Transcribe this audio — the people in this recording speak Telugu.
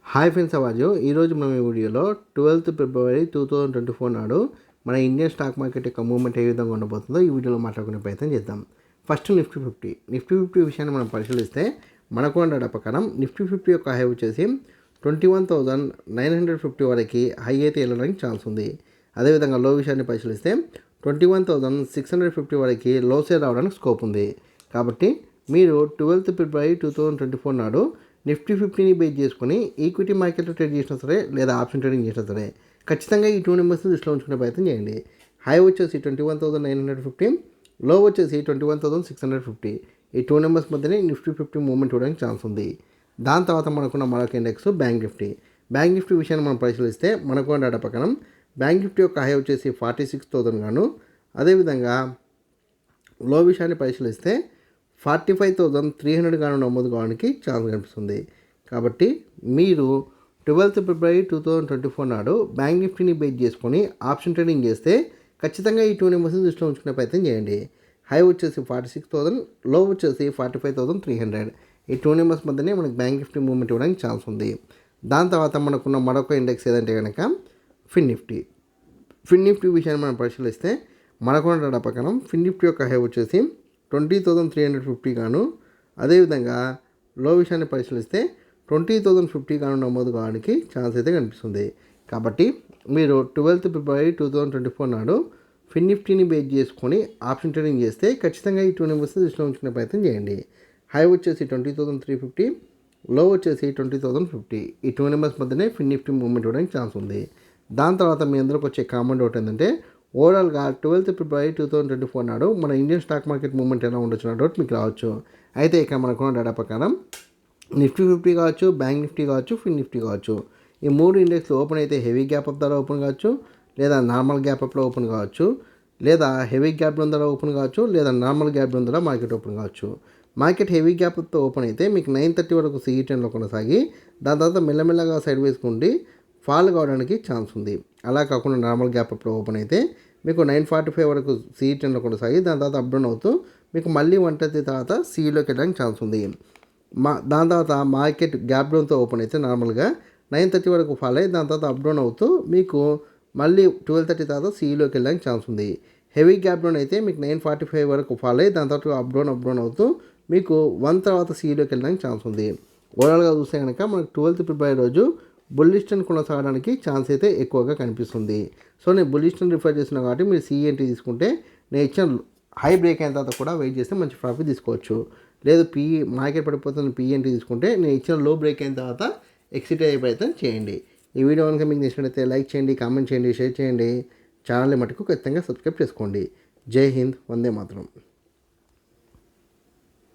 హాయ్ ఫ్రెండ్స్, అవాజు ఈరోజు మనం ఈ వీడియోలో 12th ఫిబ్రవరి 2024 నాడు మన ఇండియన్ స్టాక్ మార్కెట్ యొక్క మూవ్మెంట్ ఏ విధంగా ఉండబోతుందో ఈ వీడియోలో మాట్లాడుకునే ప్రయత్నం చేద్దాం. ఫస్ట్ నిఫ్టీ 50 విషయాన్ని మనం పరిశీలిస్తే మనకు ఉన్న డేటా ప్రకారం నిఫ్టీ 50 యొక్క హై వచ్చేసి 21,950 వరకు హై అయితే వెళ్ళడానికి ఛాన్స్ ఉంది. అదేవిధంగా లో విషయాన్ని పరిశీలిస్తే 21,650 వరకు లోసే రావడానికి స్కోప్ ఉంది. కాబట్టి మీరు 12th ఫిబ్రవరి 2024 నాడు నిఫ్టీ 50ని బేస్ చేసుకొని ఈక్విటీ మార్కెట్లో ట్రేడ్ చేసినా సరే లేదా ఆప్షన్ ట్రేడింగ్ చేసినా సరే ఖచ్చితంగా ఈ 2 నెంబర్స్ని దృష్టిలో ఉంచుకునే ప్రయత్నం చేయండి. హై వచ్చేసి 21,950, లో వచ్చేసి 21,650. ఈ 2 నెంబర్స్ మధ్యనే నిఫ్టీ 50 మూవ్మెంట్ ఇవ్వడానికి ఛాన్స్ ఉంది. దాని తర్వాత మనకున్న మరొక ఇండెక్స్ బ్యాంక్ నిఫ్టీ విషయాన్ని మనం పరిశీలిస్తే మనకున్న డేటా ప్రకారం బ్యాంక్ నిఫ్టీ యొక్క హై వచ్చేసి 46,000 గాను, అదేవిధంగా లో విషయాన్ని పరిశీలిస్తే 45,300 గాను నమోదు కావడానికి ఛాన్స్ కనిపిస్తుంది. కాబట్టి మీరు 12th ఫిబ్రవరి 2024 నాడు బ్యాంక్ నిఫ్టీని బేస్ చేసుకొని ఆప్షన్ ట్రేడింగ్ చేస్తే ఖచ్చితంగా ఈ 2 నెంబర్స్ని దృష్టిలో ఉంచుకునే ప్రయత్నం చేయండి. హై వచ్చేసి 46,000, లో వచ్చేసి 45,300. ఈ 2 నెంబర్స్ మధ్యనే మనకి బ్యాంక్ నిఫ్టీ మూవ్మెంట్ ఇవ్వడానికి ఛాన్స్ ఉంది. దాని తర్వాత మనకున్న మరొక ఇండెక్స్ ఏదంటే కనుక ఫిన్ నిఫ్టీ విషయాన్ని మనం పరిశీలిస్తే మనకున్న డేటా ప్రకారం ఫిన్ నిఫ్టీ యొక్క హై వచ్చేసి 20,350 గాను, అదేవిధంగా లో విషయాన్ని పరిశీలిస్తే 20,050 గాను నమోదు కావడానికి ఛాన్స్ అయితే కనిపిస్తుంది. కాబట్టి మీరు 12th ఫిబ్రవరి 2024 నాడు ఫిన్ నిఫ్టీని బేస్ చేసుకొని ఆప్షన్ ట్రేడింగ్ చేస్తే ఖచ్చితంగా ఈ 2 నెంబర్స్ని దృష్టిలో ఉంచుకునే ప్రయత్నం చేయండి. హై వచ్చేసి 20,350, లో వచ్చేసి 20,050. ఈ 2 నెంబర్స్ మధ్యనే ఫిన్ నిఫ్టీ మూవ్మెంట్ ఇవ్వడానికి ఛాన్స్ ఉంది. దాని తర్వాత మీ అందరికి వచ్చే కామెంట్ ఒకటి ఏంటంటే ఓవరాల్గా 12th ఫిబ్రవరి 2024 నాడు మన ఇండియన్ స్టాక్ మార్కెట్ మూవ్మెంట్ ఎలా ఉండొచ్చు అన్న డౌట్ మీకు రావచ్చు. అయితే ఇక్కడ మనకున్న డేటా ప్రకారం నిఫ్టీ 50 కావచ్చు, బ్యాంక్ నిఫ్టీ కావచ్చు, ఫిన్ నిఫ్టీ కావచ్చు, ఈ 3 ఇండెక్స్లు ఓపెన్ అయితే హెవీ గ్యాప్ అప్ ద్వారా ఓపెన్ కావచ్చు, లేదా నార్మల్ గ్యాప్ అప్లో ఓపెన్ కావచ్చు, లేదా హెవీ గ్యాప్ డౌన్ ద్వారా ఓపెన్ కావచ్చు, లేదా నార్మల్ గ్యాప్ డౌన్ ద్వారా మార్కెట్ ఓపెన్ కావచ్చు. మార్కెట్ హెవీ గ్యాప్ అప్తో ఓపెన్ అయితే మీకు 9:30 వరకు CE10లో కొనసాగి దాని తర్వాత మెల్లమెల్లగా సైడ్ వేసుకుండి ఫాల్ కావడానికి ఛాన్స్ ఉంది. అలా కాకుండా నార్మల్ గ్యాప్ అప్లో ఓపెన్ అయితే మీకు 9:45 వరకు CE10లో కొనసాగి దాని తర్వాత అప్ డౌన్ అవుతూ మీకు మళ్ళీ 1:30 తర్వాత CEలోకి వెళ్ళడానికి ఛాన్స్ ఉంది. దాని తర్వాత మార్కెట్ గ్యాప్ డౌన్తో ఓపెన్ అయితే నార్మల్గా 9:30 వరకు ఫాల్ అయ్యి దాని తర్వాత అప్ డౌన్ అవుతూ మీకు మళ్ళీ 12:30 తర్వాత CEలోకి వెళ్ళడానికి ఛాన్స్ ఉంది. హెవీ గ్యాప్ డౌన్ అయితే మీకు 9:45 వరకు ఫాల్ అయ్యి దాని తర్వాత అప్ డౌన్ అవుతూ మీకు 1 తర్వాత CEలోకి వెళ్ళడానికి ఛాన్స్ ఉంది. ఓవరాల్గా చూస్తే కనుక మనకు 12th ఫిబ్రవరి రోజు బుల్లిష్ ట్రెండ్ కొనసాగడానికి ఛాన్స్ అయితే ఎక్కువగా కనిపిస్తుంది. సో నేను బుల్లిష్ ట్రెండ్ రిఫర్ చేస్తున్నా కాబట్టి మీరు CE తీసుకుంటే నేను ఇచ్చిన హై బ్రేక్ అయిన తర్వాత కూడా వెయిట్ చేస్తే మంచి ప్రాఫిట్ తీసుకోవచ్చు. లేదు మార్కెట్ పడిపోతున్న PE తీసుకుంటే నేను ఇచ్చిన లో బ్రేక్ అయిన తర్వాత ఎక్సిట్ అయ్యే ప్రయత్నం చేయండి. ఈ వీడియో కనుక మీకు నచ్చినట్లయితే లైక్ చేయండి, కామెంట్ చేయండి, షేర్ చేయండి. ఛానల్ని మటుకు ఖచ్చితంగా సబ్స్క్రైబ్ చేసుకోండి. జై హింద్, వందే మాతరం.